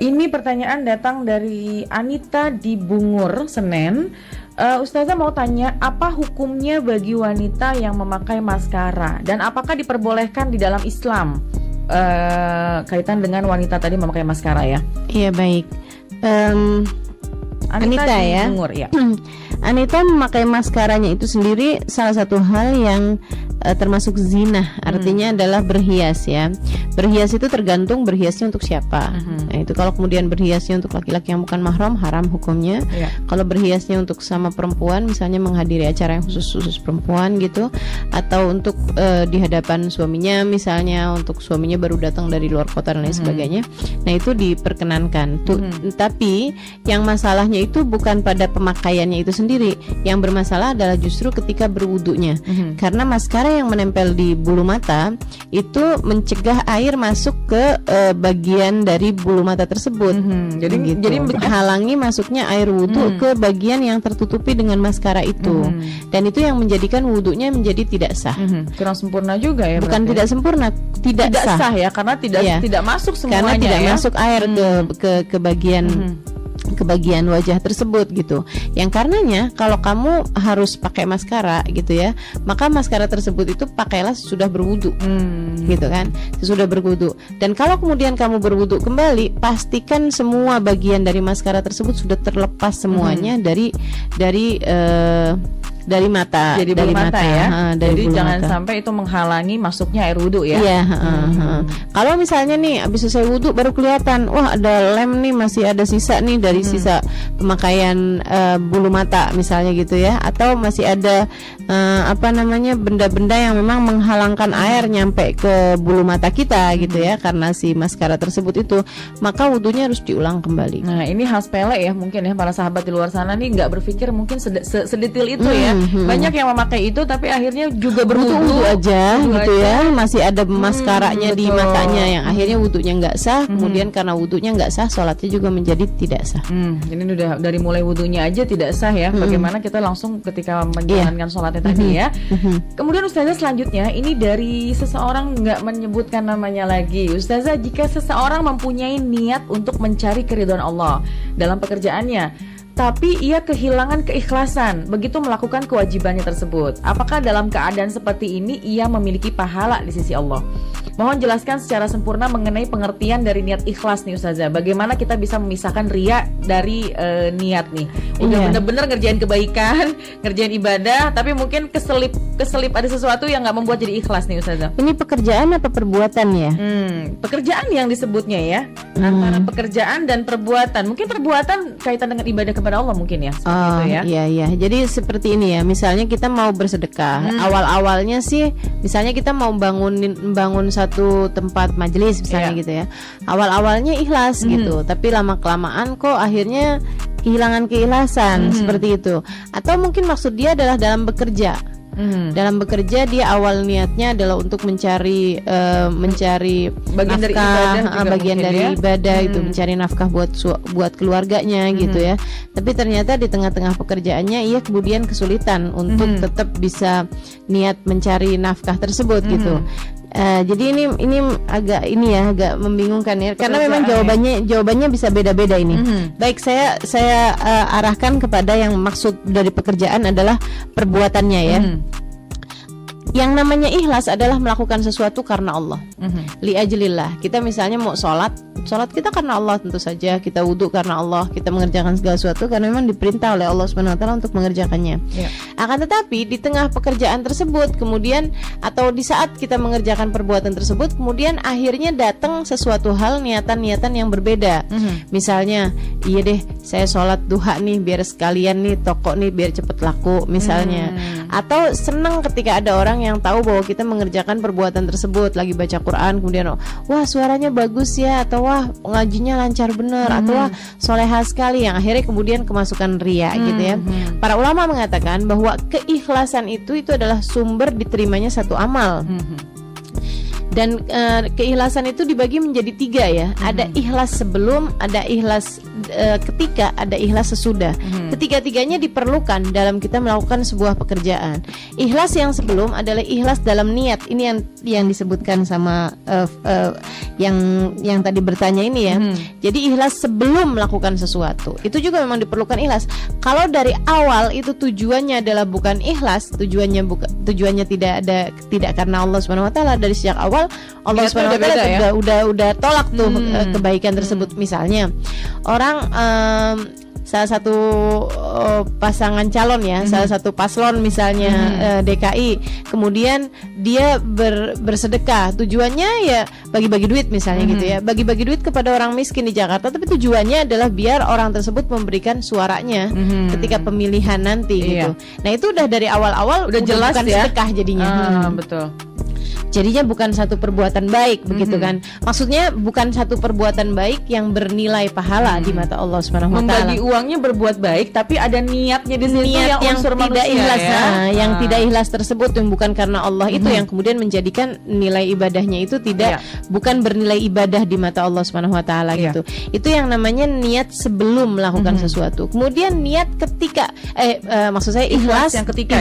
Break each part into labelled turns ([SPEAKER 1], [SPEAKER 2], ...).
[SPEAKER 1] Ini pertanyaan datang dari Anita di Bungur, Senen. Ustazah mau tanya, apa hukumnya bagi wanita yang memakai maskara dan apakah diperbolehkan di dalam Islam? Kaitan dengan wanita tadi memakai maskara ya.
[SPEAKER 2] Iya, baik.
[SPEAKER 1] Anita di
[SPEAKER 2] ya.
[SPEAKER 1] Bungur, ya.
[SPEAKER 2] Anita memakai maskaranya itu sendiri salah satu hal yang termasuk zina, artinya adalah berhias ya. Berhias itu tergantung berhiasnya untuk siapa. Nah, itu kalau kemudian berhiasnya untuk laki-laki yang bukan mahram, haram hukumnya. Kalau berhiasnya untuk sama perempuan, misalnya menghadiri acara yang khusus perempuan gitu, atau untuk di hadapan suaminya, misalnya untuk suaminya baru datang dari luar kota dan lain sebagainya. Nah, itu diperkenankan. Tapi yang masalahnya itu bukan pada pemakaiannya itu sendiri. Yang bermasalah adalah justru ketika berwudunya. Karena maskara yang menempel di bulu mata itu mencegah air masuk ke bagian dari bulu mata tersebut. Jadi halangi masuknya air wudu ke bagian yang tertutupi dengan maskara itu. Dan itu yang menjadikan wudunya menjadi tidak sah.
[SPEAKER 1] Kurang sempurna juga ya.
[SPEAKER 2] Bukan tidak sempurna, tidak sah
[SPEAKER 1] ya, karena tidak masuk semuanya.
[SPEAKER 2] Karena tidak
[SPEAKER 1] ya?
[SPEAKER 2] masuk air ke bagian ke bagian wajah tersebut gitu. Yang karenanya kalau kamu harus pakai maskara gitu ya, maka maskara tersebut itu pakailah sesudah berwudu, gitu kan, sesudah berwudu. Dan kalau kemudian kamu berwudu kembali, pastikan semua bagian dari maskara tersebut sudah terlepas semuanya dari mata,
[SPEAKER 1] dari mata ya. Jadi jangan
[SPEAKER 2] mata.
[SPEAKER 1] Sampai itu menghalangi masuknya air wudu ya.
[SPEAKER 2] Iya. Kalau misalnya nih habis selesai wudu baru kelihatan, wah ada lem nih, masih ada sisa nih dari sisa pemakaian bulu mata misalnya gitu ya, atau masih ada benda-benda yang memang menghalangkan air nyampe ke bulu mata kita gitu ya, karena si maskara tersebut itu, maka wudunya harus diulang kembali.
[SPEAKER 1] Nah, ini hal sepele ya, mungkin ya para sahabat di luar sana nih nggak berpikir mungkin sedetil itu ya. Banyak yang memakai itu tapi akhirnya juga berwudu
[SPEAKER 2] aja gitu ya, masih ada maskaranya di matanya yang akhirnya wudunya nggak sah. Kemudian karena wudunya nggak sah, sholatnya juga menjadi tidak sah.
[SPEAKER 1] Ini udah dari mulai wudunya aja tidak sah ya. Bagaimana kita langsung ketika menjalankan sholatnya tadi ya. Kemudian Ustazah selanjutnya ini dari seseorang, nggak menyebutkan namanya lagi. Ustazah, jika seseorang mempunyai niat untuk mencari keridhaan Allah dalam pekerjaannya, tapi ia kehilangan keikhlasan begitu melakukan kewajibannya tersebut, apakah dalam keadaan seperti ini ia memiliki pahala di sisi Allah? Mohon jelaskan secara sempurna mengenai pengertian dari niat ikhlas nih Ustazah. Bagaimana kita bisa memisahkan riya dari niat nih? Udah bener-bener ngerjain kebaikan, ngerjain ibadah, tapi mungkin keselip ada sesuatu yang nggak membuat jadi ikhlas nih Ustazah.
[SPEAKER 2] Ini pekerjaan apa perbuatan ya?
[SPEAKER 1] Pekerjaan yang disebutnya ya. Antara pekerjaan dan perbuatan. Mungkin perbuatan kaitan dengan ibadah kepada Allah mungkin ya. Gitu ya.
[SPEAKER 2] Iya. Jadi seperti ini ya. Misalnya kita mau bersedekah. Awal-awalnya sih, misalnya kita mau bangun satu tempat majelis misalnya gitu ya. Awal-awalnya ikhlas gitu. Tapi lama-kelamaan kok akhirnya kehilangan keikhlasan seperti itu. Atau mungkin maksud dia adalah dalam bekerja. Dalam bekerja dia awal niatnya adalah untuk mencari
[SPEAKER 1] bagian
[SPEAKER 2] nafkah,
[SPEAKER 1] dari
[SPEAKER 2] bagian dari ibadah itu, mencari nafkah buat keluarganya gitu ya. Tapi ternyata di tengah-tengah pekerjaannya ia kemudian kesulitan untuk tetap bisa niat mencari nafkah tersebut gitu. Jadi ini agak membingungkan ya, karena memang jawabannya bisa beda-beda ini. Baik, saya arahkan kepada yang maksud dari pekerjaan adalah perbuatannya ya. Yang namanya ikhlas adalah melakukan sesuatu karena Allah, li ajlillah. Kita misalnya mau sholat kita karena Allah tentu saja, kita wudhu karena Allah, kita mengerjakan segala sesuatu karena memang diperintah oleh Allah SWT untuk mengerjakannya. Akan tetapi di tengah pekerjaan tersebut kemudian, atau di saat kita mengerjakan perbuatan tersebut, kemudian akhirnya datang sesuatu hal, niatan-niatan yang berbeda. Misalnya, iya deh saya sholat duha nih biar sekalian nih toko nih biar cepet laku misalnya. Atau senang ketika ada orang yang tahu bahwa kita mengerjakan perbuatan tersebut, lagi baca Quran, kemudian wah suaranya bagus ya, atau wah ngajinya lancar bener, atau wah soleha sekali, yang akhirnya kemudian kemasukan riya gitu ya. Para ulama mengatakan bahwa keikhlasan itu adalah sumber diterimanya satu amal. Dan keikhlasan itu dibagi menjadi 3 ya. Ada ikhlas sebelum, ada ikhlas ketika, ada ikhlas sesudah. Ketiga-tiganya diperlukan dalam kita melakukan sebuah pekerjaan. Ikhlas yang sebelum adalah ikhlas dalam niat. Ini yang disebutkan sama yang tadi bertanya ini ya. Jadi ikhlas sebelum melakukan sesuatu itu juga memang diperlukan ikhlas. Kalau dari awal itu tujuannya adalah bukan ikhlas, tujuannya tidak karena Allah Subhanahu wa taala, dari sejak awal Allah Subhanahu wa taala udah tolak tuh kebaikan tersebut. Misalnya orang salah satu pasangan calon ya, salah satu paslon misalnya DKI, kemudian dia bersedekah, tujuannya ya bagi-bagi duit misalnya gitu ya, bagi-bagi duit kepada orang miskin di Jakarta, tapi tujuannya adalah biar orang tersebut memberikan suaranya ketika pemilihan nanti gitu. Nah itu udah dari awal-awal udah jelas bukan ya sedekah jadinya.
[SPEAKER 1] Betul.
[SPEAKER 2] Jadinya bukan satu perbuatan baik begitu kan. Maksudnya bukan satu perbuatan baik yang bernilai pahala di mata Allah Subhanahu wa taala.
[SPEAKER 1] Membagi uangnya berbuat baik tapi ada niatnya di situ,
[SPEAKER 2] niat yang
[SPEAKER 1] unsur
[SPEAKER 2] tidak
[SPEAKER 1] manusia,
[SPEAKER 2] ikhlas
[SPEAKER 1] ya.
[SPEAKER 2] Yang tidak ikhlas tersebut yang bukan karena Allah itu yang kemudian menjadikan nilai ibadahnya itu bukan bernilai ibadah di mata Allah Subhanahu wa taala gitu. Itu yang namanya niat sebelum melakukan sesuatu. Kemudian niat ketika maksud saya ikhlas
[SPEAKER 1] yang ketika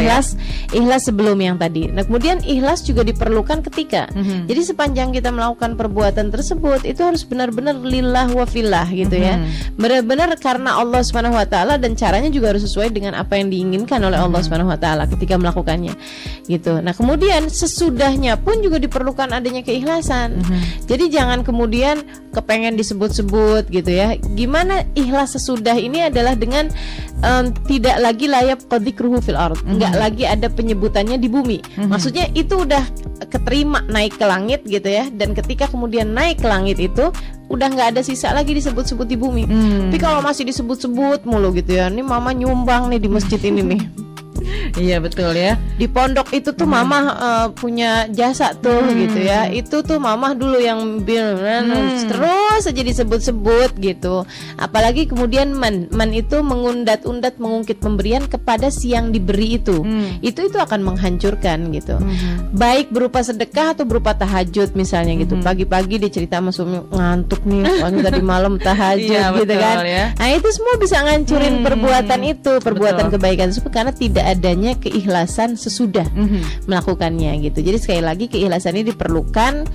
[SPEAKER 2] ikhlas sebelum yang tadi. Nah, kemudian ikhlas juga diperlukan ketika. Jadi sepanjang kita melakukan perbuatan tersebut itu harus benar-benar lillah wa fillah gitu ya. Benar-benar karena Allah Subhanahu wa taala, dan caranya juga harus sesuai dengan apa yang diinginkan oleh Allah Subhanahu wa taala ketika melakukannya. Gitu. Nah, kemudian sesudahnya pun juga diperlukan adanya keikhlasan. Jadi jangan kemudian kepengen disebut-sebut gitu ya. Gimana ikhlas sesudah ini adalah dengan tidak lagi layak qadzikruhu fil ard. Enggak lagi ada penyebutannya di bumi. Maksudnya itu udah keterima naik ke langit gitu ya, dan ketika kemudian naik ke langit itu udah nggak ada sisa lagi disebut-sebut di bumi. Tapi kalau masih disebut-sebut mulu gitu ya, ini mama nyumbang nih di masjid ini nih.
[SPEAKER 1] Iya betul ya.
[SPEAKER 2] Di pondok itu tuh mama punya jasa tuh gitu ya. Itu tuh mama dulu yang terus aja disebut-sebut gitu. Apalagi kemudian man itu mengundat-undat, mengungkit pemberian kepada si yang diberi itu. Itu akan menghancurkan gitu. Baik berupa sedekah atau berupa tahajud misalnya gitu. Pagi-pagi dia cerita sama suami, ngantuk nih soalnya tadi malam tahajud gitu kan. Ya. Nah itu semua bisa ngancurin perbuatan itu, perbuatan kebaikan tersebut, karena tidak adanya keikhlasan sesudah melakukannya gitu. Jadi sekali lagi keikhlasan ini diperlukan.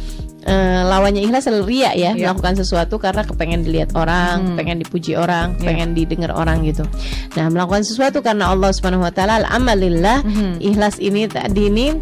[SPEAKER 2] Lawannya ikhlas adalah riya ya, melakukan sesuatu karena kepengen dilihat orang, pengen dipuji orang, pengen didengar orang gitu. Nah, melakukan sesuatu karena Allah Subhanahu wa taala, al-amalillah. Ikhlas ini tadi ini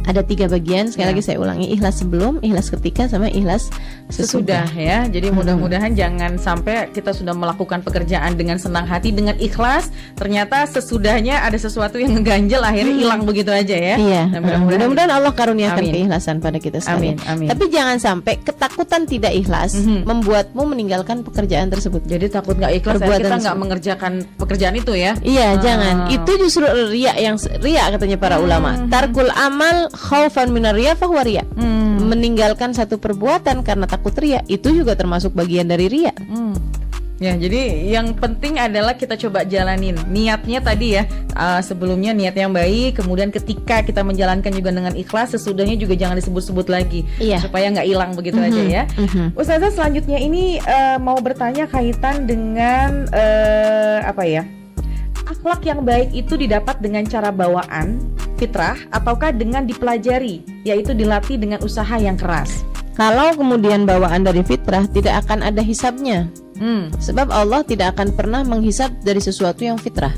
[SPEAKER 2] ada 3 bagian. Sekali lagi saya ulangi, ikhlas sebelum, ikhlas ketika, sama ikhlas sesudah
[SPEAKER 1] ya. Jadi mudah-mudahan jangan sampai kita sudah melakukan pekerjaan dengan senang hati, dengan ikhlas, ternyata sesudahnya ada sesuatu yang ngeganjel, akhirnya hilang begitu aja ya.
[SPEAKER 2] Iya. Nah, mudah-mudahan Allah karuniakan keikhlasan pada kita sekalian.
[SPEAKER 1] Amin.
[SPEAKER 2] Tapi jangan sampai ketakutan tidak ikhlas membuatmu meninggalkan pekerjaan tersebut.
[SPEAKER 1] Jadi takut nggak ikhlas kita nggak mengerjakan pekerjaan itu ya.
[SPEAKER 2] Iya, jangan. Itu justru riya katanya para ulama. Tarkul amal khaufan minar riya fahuwa riya. Meninggalkan satu perbuatan karena takut riya, itu juga termasuk bagian dari riya.
[SPEAKER 1] Ya, jadi yang penting adalah kita coba jalanin niatnya tadi ya. Sebelumnya niat yang baik, kemudian ketika kita menjalankan juga dengan ikhlas, sesudahnya juga jangan disebut-sebut lagi, supaya nggak hilang begitu aja ya. Ustazah, selanjutnya ini mau bertanya kaitan dengan akhlak yang baik itu didapat dengan cara bawaan, fitrah, ataukah dengan dipelajari, yaitu dilatih dengan usaha yang keras?
[SPEAKER 2] Kalau kemudian bawaan dari fitrah, tidak akan ada hisabnya. Sebab Allah tidak akan pernah menghisab dari sesuatu yang fitrah.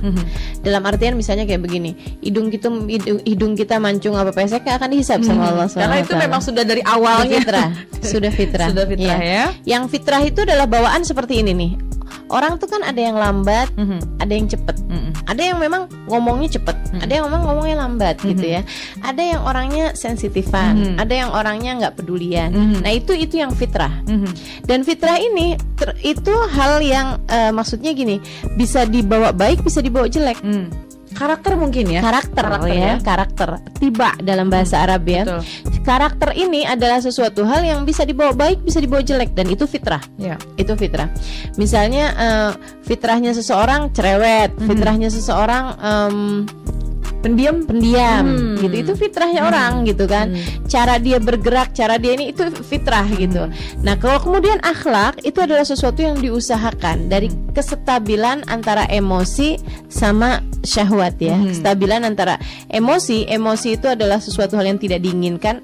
[SPEAKER 2] Dalam artian misalnya kayak begini, hidung kita mancung apa pesek akan dihisab sama Allah SWT.
[SPEAKER 1] Karena itu memang sudah dari awalnya
[SPEAKER 2] sudah fitrah.
[SPEAKER 1] Sudah fitrah ya.
[SPEAKER 2] Yang fitrah itu adalah bawaan seperti ini nih. Orang tuh kan ada yang lambat, ada yang cepet, ada yang memang ngomongnya cepet, ada yang memang ngomongnya lambat gitu ya. Ada yang orangnya sensitifan, ada yang orangnya nggak pedulian. Nah itu yang fitrah. Dan fitrah ini itu hal yang maksudnya gini, bisa dibawa baik, bisa dibawa jelek.
[SPEAKER 1] Karakter mungkin ya.
[SPEAKER 2] Karakter tiba dalam bahasa Arab ya.
[SPEAKER 1] Betul.
[SPEAKER 2] Karakter ini adalah sesuatu hal yang bisa dibawa baik, bisa dibawa jelek, dan itu fitrah. Itu fitrah. Misalnya fitrahnya seseorang cerewet, fitrahnya seseorang
[SPEAKER 1] pendiam,
[SPEAKER 2] gitu. Itu fitrahnya orang gitu kan. Cara dia bergerak, cara dia ini itu fitrah gitu. Nah, kalau kemudian akhlak itu adalah sesuatu yang diusahakan dari kestabilan antara emosi sama syahwat ya. Kestabilan antara emosi itu adalah sesuatu hal yang tidak diinginkan,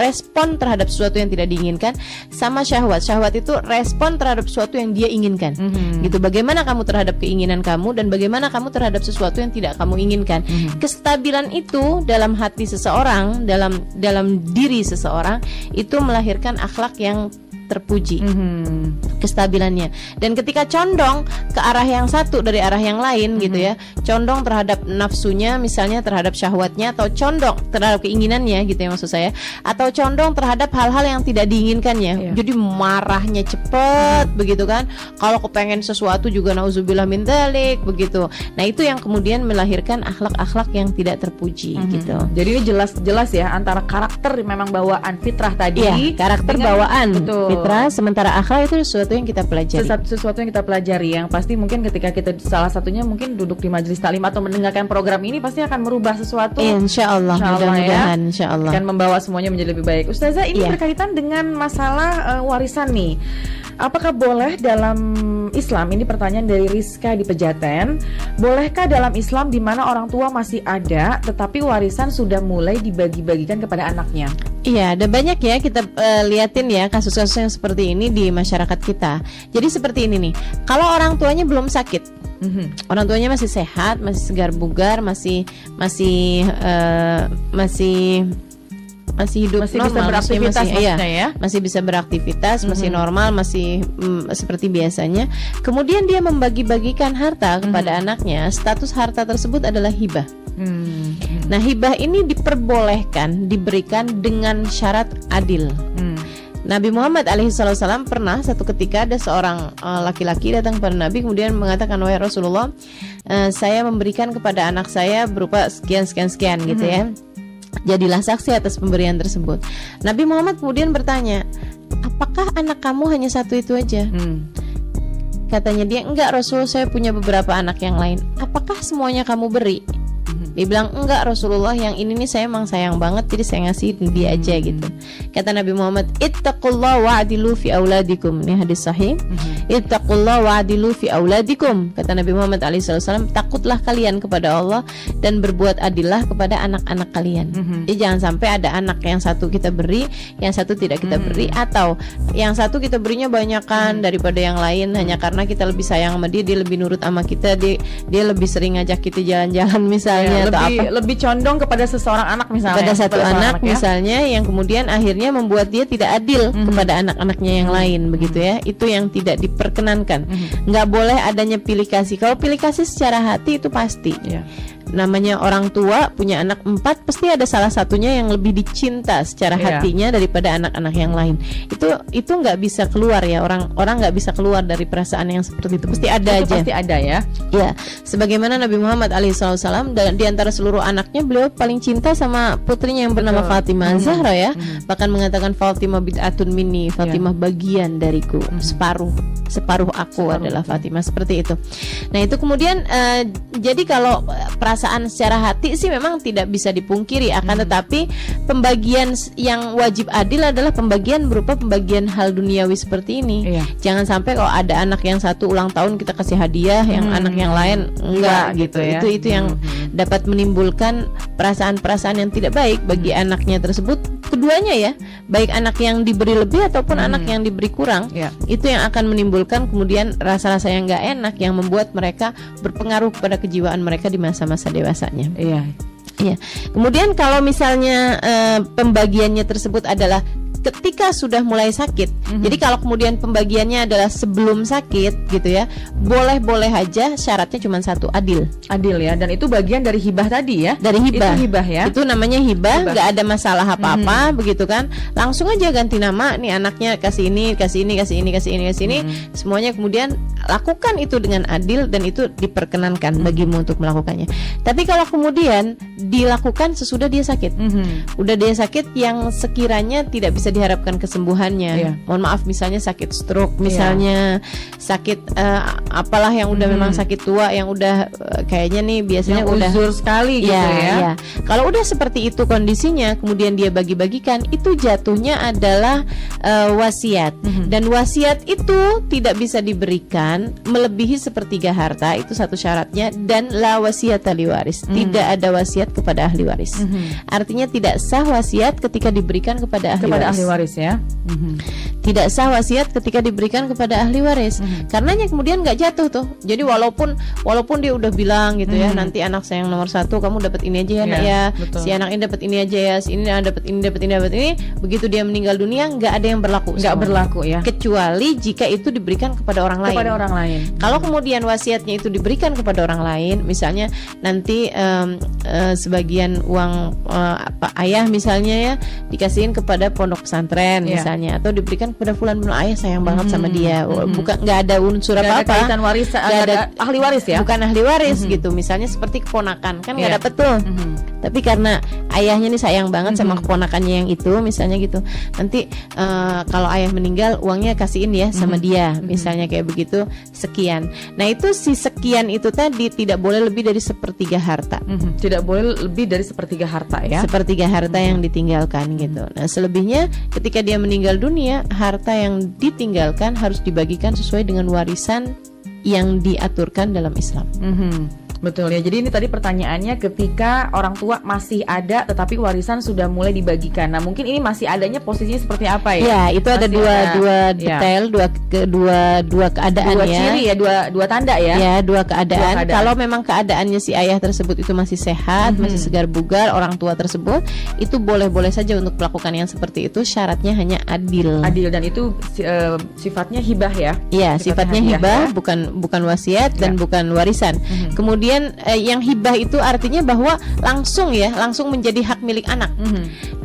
[SPEAKER 2] respon terhadap sesuatu yang tidak diinginkan, sama syahwat. Syahwat itu respon terhadap sesuatu yang dia inginkan. Gitu. Bagaimana kamu terhadap keinginan kamu dan bagaimana kamu terhadap sesuatu yang tidak kamu inginkan. Kestabilan itu dalam hati seseorang, dalam diri seseorang itu melahirkan akhlak yang terpuji. Kestabilannya. Dan ketika condong ke arah yang satu dari arah yang lain gitu ya, condong terhadap nafsunya misalnya, terhadap syahwatnya, atau condong terhadap keinginannya gitu ya maksud saya, atau condong terhadap hal-hal yang tidak diinginkannya. Jadi marahnya cepet begitu kan. Kalau kepengen sesuatu juga nauzubillah min dzalik begitu. Nah, itu yang kemudian melahirkan akhlak-akhlak yang tidak terpuji gitu.
[SPEAKER 1] Jadi ini jelas ya antara karakter memang bawaan fitrah tadi,
[SPEAKER 2] karakter bawaan fitrah, sementara akhlak itu sesuatu yang kita pelajari.
[SPEAKER 1] Sesuatu yang kita pelajari, yang pasti mungkin ketika kita salah satunya mungkin duduk di majelis taklim atau mendengarkan program ini pasti akan merubah sesuatu.
[SPEAKER 2] Insya Allah, mudah-mudahan ya, insya Allah
[SPEAKER 1] akan membawa semuanya menjadi lebih baik. Ustazah, ini berkaitan dengan masalah warisan nih. Apakah boleh dalam Islam, ini pertanyaan dari Rizka di Pejaten, bolehkah dalam Islam di mana orang tua masih ada tetapi warisan sudah mulai dibagi-bagikan kepada anaknya?
[SPEAKER 2] Iya, ada banyak ya kita liatin ya kasus-kasus yang seperti ini di masyarakat kita. Jadi seperti ini nih, kalau orang tuanya belum sakit, orang tuanya masih sehat, masih segar bugar, masih hidup, masih normal, bisa beraktivitas, masih bisa beraktivitas, masih normal, masih seperti biasanya. Kemudian dia membagi-bagikan harta kepada anaknya. Status harta tersebut adalah hibah. Nah, hibah ini diperbolehkan diberikan dengan syarat adil. Nabi Muhammad alaihissalam pernah satu ketika ada seorang laki-laki datang kepada Nabi kemudian mengatakan, wahai Rasulullah, saya memberikan kepada anak saya berupa sekian gitu ya. Jadilah saksi atas pemberian tersebut. Nabi Muhammad kemudian bertanya, apakah anak kamu hanya satu itu aja? Katanya dia, enggak Rasul, saya punya beberapa anak yang lain. Apakah semuanya kamu beri? Dia bilang, enggak Rasulullah, yang ini nih saya emang sayang banget, jadi saya ngasih dia aja gitu. Kata Nabi Muhammad, ittaqullah wa'adilu fi auladikum. Ini hadis sahih. Ittaqullah wa'adilu fi auladikum. Kata Nabi Muhammad alaihissalam, takutlah kalian kepada Allah dan berbuat adillah kepada anak-anak kalian. Jadi jangan sampai ada anak yang satu kita beri, yang satu tidak kita beri, atau yang satu kita berinya banyakan daripada yang lain hanya karena kita lebih sayang sama dia lebih nurut sama kita, dia lebih sering ngajak kita jalan-jalan misalnya.
[SPEAKER 1] Lebih condong kepada seseorang anak misalnya,
[SPEAKER 2] pada satu anak misalnya, yang kemudian akhirnya membuat dia tidak adil kepada anak-anaknya yang lain begitu ya. Itu yang tidak diperkenankan. Nggak boleh adanya pilih kasih. Kalau pilih kasih secara hati itu pasti. Namanya orang tua punya anak 4, pasti ada salah satunya yang lebih dicinta secara hatinya daripada anak-anak yang lain. Itu nggak bisa keluar ya, orang nggak bisa keluar dari perasaan yang seperti itu. Pasti ada aja.
[SPEAKER 1] Pasti ada ya.
[SPEAKER 2] Ya, sebagaimana Nabi Muhammad alaihissalam dan di antara seluruh anaknya beliau paling cinta sama putrinya yang bernama Fatimah Zahra ya. Bahkan mengatakan Fatimah bid'atun minni, Fatimah bagian dariku, separuh aku adalah Fatimah, seperti itu. Nah, itu kemudian jadi kalau perasaan secara hati sih memang tidak bisa dipungkiri, akan tetapi pembagian yang wajib adil adalah pembagian berupa pembagian hal duniawi seperti ini. Jangan sampai kalau ada anak yang satu ulang tahun kita kasih hadiah, yang anak yang lain enggak gitu ya. Itu yang dapat menimbulkan perasaan-perasaan yang tidak baik bagi anaknya tersebut, keduanya ya, baik anak yang diberi lebih ataupun anak yang diberi kurang. Itu yang akan menimbulkan kemudian rasa-rasa yang enggak enak yang membuat mereka berpengaruh pada kejiwaan mereka di masa-masa dewasanya. Iya. Kemudian kalau misalnya pembagiannya tersebut adalah ketika sudah mulai sakit. Jadi kalau kemudian pembagiannya adalah sebelum sakit gitu ya, boleh-boleh aja, syaratnya cuma satu, adil
[SPEAKER 1] ya. Dan itu bagian dari hibah tadi ya.
[SPEAKER 2] Dari hibah.
[SPEAKER 1] Itu hibah ya.
[SPEAKER 2] Itu namanya hibah, nggak ada masalah apa-apa begitu kan. Langsung aja ganti nama, nih anaknya kasih ini. Semuanya kemudian lakukan itu dengan adil dan itu diperkenankan bagimu untuk melakukannya. Tapi kalau kemudian dilakukan sesudah dia sakit, udah dia sakit yang sekiranya tidak bisa diharapkan kesembuhannya. Mohon maaf, misalnya sakit stroke, misalnya sakit apalah yang udah memang sakit tua, yang udah kayaknya nih biasanya
[SPEAKER 1] yang
[SPEAKER 2] udah
[SPEAKER 1] uzur sekali gitu ya.
[SPEAKER 2] Kalau udah seperti itu kondisinya, kemudian dia bagi-bagikan, itu jatuhnya adalah wasiat. Dan wasiat itu tidak bisa diberikan melebihi sepertiga harta, itu satu syaratnya. Dan la wasiat ahli waris, tidak ada wasiat kepada ahli waris. Artinya tidak sah wasiat ketika diberikan kepada ahli waris.
[SPEAKER 1] Ahli waris ya.
[SPEAKER 2] Tidak sah wasiat ketika diberikan kepada ahli waris. Karenanya kemudian nggak jatuh tuh. Jadi walaupun dia udah bilang gitu ya, nanti anak saya yang nomor 1 kamu dapat ini aja ya nak ya, si anak ini dapat ini aja ya, si ini dapat ini, begitu dia meninggal dunia nggak ada yang berlaku.
[SPEAKER 1] Nggak berlaku ya.
[SPEAKER 2] Kecuali jika itu diberikan kepada orang lain. Kalau kemudian wasiatnya itu diberikan kepada orang lain, misalnya nanti sebagian uang ayah misalnya ya dikasihin kepada pondok pesantren misalnya, atau diberikan kepada fulan ayah sayang banget sama dia, bukan nggak ada unsur apa-apa, nggak ada
[SPEAKER 1] ahli waris ya,
[SPEAKER 2] bukan ahli waris gitu, misalnya seperti keponakan kan nggak dapet tuh, tapi karena ayahnya nih sayang banget sama keponakannya yang itu misalnya gitu, nanti kalau ayah meninggal uangnya kasihin ya sama dia misalnya kayak begitu sekian. Nah itu si sekian itu tadi tidak boleh lebih dari sepertiga harta.
[SPEAKER 1] Tidak boleh lebih dari sepertiga harta ya.
[SPEAKER 2] Sepertiga harta yang ditinggalkan gitu. Nah selebihnya ketika dia meninggal dunia, harta yang ditinggalkan harus dibagikan sesuai dengan warisan yang diaturkan dalam Islam.
[SPEAKER 1] Betul ya. Jadi ini tadi pertanyaannya ketika orang tua masih ada tetapi warisan sudah mulai dibagikan. Nah, mungkin ini masih adanya posisinya seperti apa ya?
[SPEAKER 2] Ya, itu masih ada dua detail, dua keadaan
[SPEAKER 1] dua ciri ya, dua tanda ya.
[SPEAKER 2] Ya, dua keadaan. Kalau memang keadaannya si ayah tersebut itu masih sehat, masih segar bugar, orang tua tersebut itu boleh-boleh saja untuk melakukan yang seperti itu, syaratnya hanya adil.
[SPEAKER 1] Adil, dan itu sifatnya hibah ya.
[SPEAKER 2] Iya, sifatnya hibah, bukan wasiat dan bukan warisan. Kemudian yang hibah itu artinya bahwa langsung menjadi hak milik anak.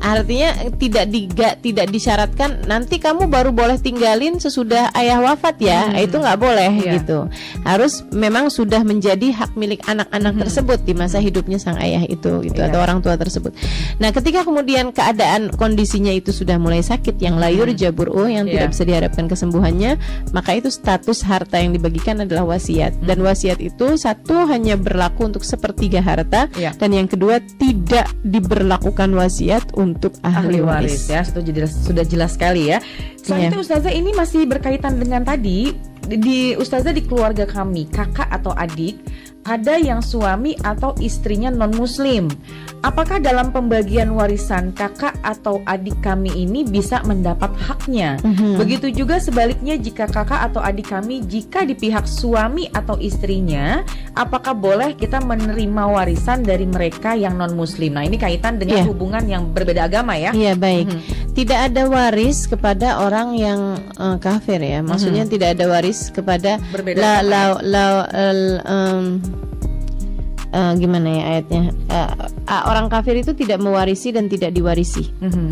[SPEAKER 2] Artinya tidak disyaratkan nanti kamu baru boleh tinggalin sesudah ayah wafat ya. Itu nggak boleh gitu. Harus memang sudah menjadi hak milik anak-anak tersebut di masa hidupnya sang ayah itu atau orang tua tersebut. Nah, ketika kemudian keadaan kondisinya itu sudah mulai sakit yang layur jabur'u, yang tidak bisa diharapkan kesembuhannya, maka itu status harta yang dibagikan adalah wasiat. Dan wasiat itu satu hanya berlaku untuk sepertiga harta, dan yang kedua tidak diberlakukan wasiat untuk ahli waris.
[SPEAKER 1] Ya, sudah jelas sekali ya. Selanjutnya Ustazah, ini masih berkaitan dengan tadi di Ustazah, di keluarga kami, kakak atau adik ada yang suami atau istrinya non-muslim. Apakah dalam pembagian warisan kakak atau adik kami ini bisa mendapat haknya? Begitu juga sebaliknya, jika kakak atau adik kami jika di pihak suami atau istrinya, apakah boleh kita menerima warisan dari mereka yang non-muslim? Nah, ini kaitan dengan hubungan yang berbeda agama ya.
[SPEAKER 2] Iya, baik. Tidak ada waris kepada orang yang kafir ya. Maksudnya tidak ada waris kepada berbeda gimana ya ayatnya, orang kafir itu tidak mewarisi dan tidak diwarisi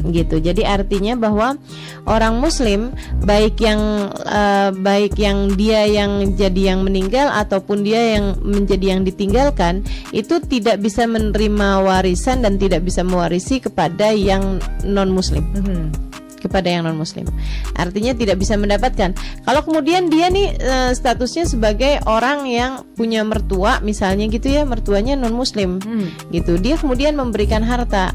[SPEAKER 2] gitu. Jadi artinya bahwa orang muslim, baik yang dia yang jadi yang meninggal ataupun dia yang menjadi yang ditinggalkan, itu tidak bisa menerima warisan dan tidak bisa mewarisi kepada yang non muslim. Kepada yang non muslim, artinya tidak bisa mendapatkan. Kalau kemudian dia nih statusnya sebagai orang yang punya mertua misalnya gitu ya, mertuanya non muslim gitu, dia kemudian memberikan harta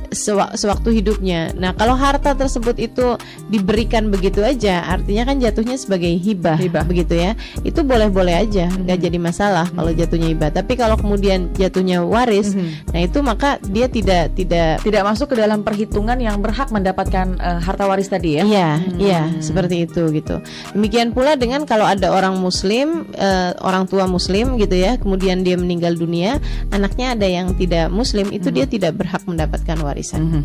[SPEAKER 2] sewaktu hidupnya. Nah, kalau harta tersebut itu diberikan begitu aja, artinya kan jatuhnya sebagai hibah. Begitu ya. Itu boleh-boleh aja, nggak jadi masalah kalau jatuhnya hibah. Tapi kalau kemudian jatuhnya waris, nah itu maka dia tidak
[SPEAKER 1] masuk ke dalam perhitungan yang berhak mendapatkan harta waris tadi ya.
[SPEAKER 2] Iya, seperti itu gitu. Demikian pula dengan kalau ada orang muslim, orang tua muslim gitu ya, kemudian dia meninggal dunia, anaknya ada yang tidak muslim, itu dia tidak berhak mendapatkan waris.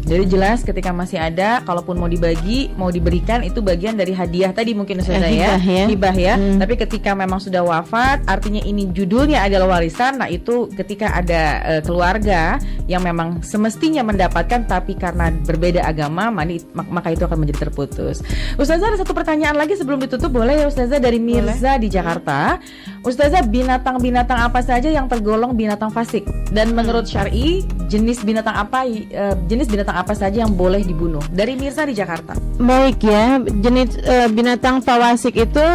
[SPEAKER 1] Jadi jelas ketika masih ada, kalaupun mau dibagi, mau diberikan, itu bagian dari hadiah tadi mungkin Ustazah hibah ya. Tapi ketika memang sudah wafat, artinya ini judulnya adalah warisan. Nah, itu ketika ada keluarga yang memang semestinya mendapatkan, tapi karena berbeda agama, maka itu akan menjadi terputus. Ustazah, ada satu pertanyaan lagi sebelum ditutup, boleh ya Ustazah, dari Mirza di Jakarta. Ustazah, binatang-binatang apa saja yang tergolong binatang fasik? Dan menurut syar'i, jenis binatang apa saja yang boleh dibunuh? Dari Mirsa di Jakarta.
[SPEAKER 2] Baik ya, jenis binatang fawasik itu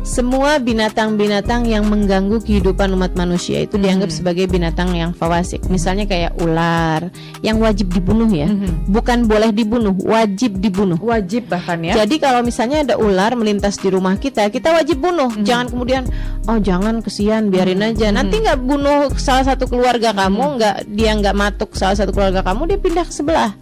[SPEAKER 2] semua binatang-binatang yang mengganggu kehidupan umat manusia itu dianggap sebagai binatang yang fawasik. Misalnya kayak ular yang wajib dibunuh ya. Bukan boleh dibunuh, wajib dibunuh.
[SPEAKER 1] Wajib bahkan ya.
[SPEAKER 2] Jadi kalau misalnya ada ular melintas di rumah kita wajib bunuh. Jangan kemudian jangan, kesian, biarin aja. Nanti nggak bunuh salah satu keluarga kamu, dia nggak matuk salah satu keluarga kamu, dia pindah ke sebelah.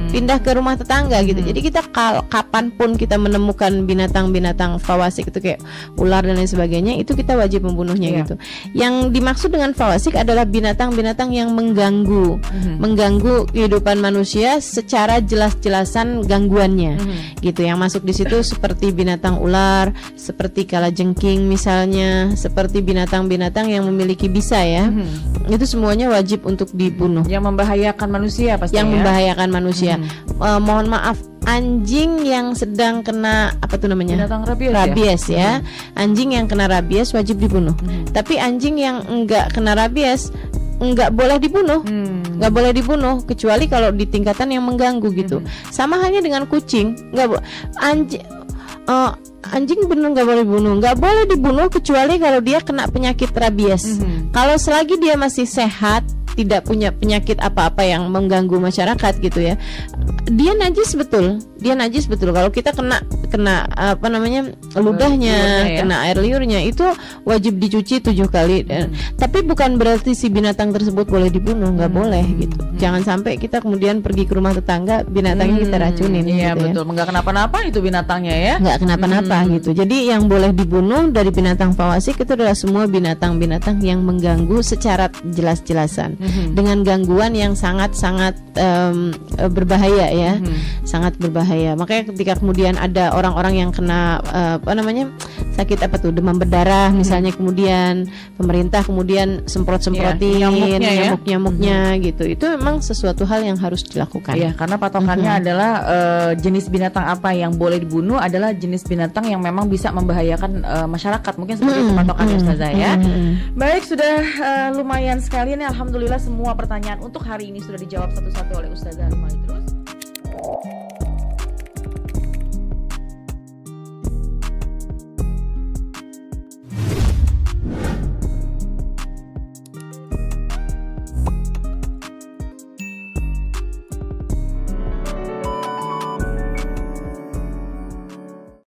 [SPEAKER 2] Pindah ke rumah tetangga gitu. Jadi kita kapanpun kita menemukan binatang-binatang fawasik itu kayak ular dan lain sebagainya, itu kita wajib membunuhnya gitu. Yang dimaksud dengan fawasik adalah binatang-binatang yang mengganggu kehidupan manusia secara jelas-jelasan gangguannya gitu. Yang masuk di situ seperti binatang ular, seperti kalajengking misalnya, seperti binatang-binatang yang memiliki bisa ya. Itu semuanya wajib untuk dibunuh.
[SPEAKER 1] Yang membahayakan manusia pasti.
[SPEAKER 2] Yang membahayakan manusia. Mohon maaf, anjing yang sedang kena apa tuh namanya?
[SPEAKER 1] Binatang
[SPEAKER 2] rabies ya. Anjing yang kena rabies wajib dibunuh. Tapi anjing yang enggak kena rabies enggak boleh dibunuh. Enggak boleh dibunuh kecuali kalau di tingkatan yang mengganggu gitu. Sama halnya dengan kucing, anjing bener nggak boleh dibunuh. Nggak boleh dibunuh kecuali kalau dia kena penyakit rabies. Kalau selagi dia masih sehat, tidak punya penyakit apa-apa yang mengganggu masyarakat gitu ya, dia najis betul. Kalau kita kena apa namanya ludahnya, kena air liurnya, itu wajib dicuci 7 kali. Tapi bukan berarti si binatang tersebut boleh dibunuh, nggak boleh gitu. Jangan sampai kita kemudian pergi ke rumah tetangga, binatangnya kita racunin.
[SPEAKER 1] Iya
[SPEAKER 2] gitu
[SPEAKER 1] betul, nggak kenapa-napa itu binatangnya ya.
[SPEAKER 2] Nggak kenapa-napa gitu. Jadi yang boleh dibunuh dari binatang fawasik itu adalah semua binatang-binatang yang mengganggu secara jelas-jelasan, dengan gangguan yang sangat-sangat berbahaya ya, sangat berbahaya. Makanya ketika kemudian ada orang-orang yang kena sakit apa tuh, demam berdarah misalnya, kemudian pemerintah kemudian semprotin nyamuk-nyamuknya gitu, itu memang sesuatu hal yang harus dilakukan.
[SPEAKER 1] Iya, karena patokannya adalah jenis binatang apa yang boleh dibunuh adalah jenis binatang yang memang bisa membahayakan masyarakat. Mungkin seperti itu patokannya Ustazah ya. Baik, sudah lumayan sekali nih, alhamdulillah semua pertanyaan untuk hari ini sudah dijawab satu-satu oleh Ustazah Rumali Terus.